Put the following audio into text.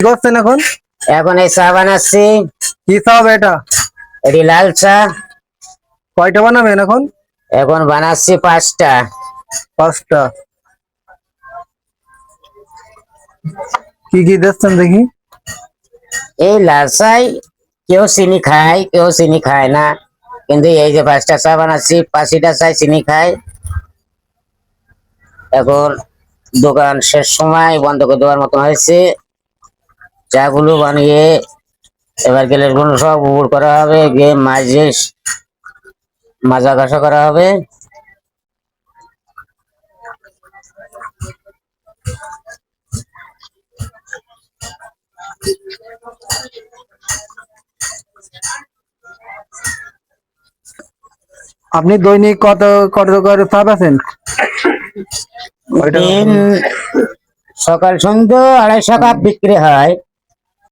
কি করছেন এখন? এখন এই চা বানাচ্ছি। কি চা হবে এটা? এটি লাল চা। কয়টা বানাবেন এখন? এখন বানাচ্ছি 5টা। 5টা। কি কি দিচ্ছেন দেখি? এই লাল চাই কেউ চিনি খায়, কেউ চিনি খায় না, কিন্তু এই যে 5টা চা বানাচ্ছি, 5টা চাই চিনি খায়। এখন দোকান শেষ সময় বন্ধ করে দেওয়ার মতো হয়েছে। চা গুলো বানিয়ে এবার গ্যাস গুলো সব উপর করা হবে, গিয়ে মাঝে মাজা ঘষা করা হবে। আপনি দৈনিক কত কত করে চা বেচেন? দিন সকাল সন্ধ্যা 250 কাপ বিক্রি হয়।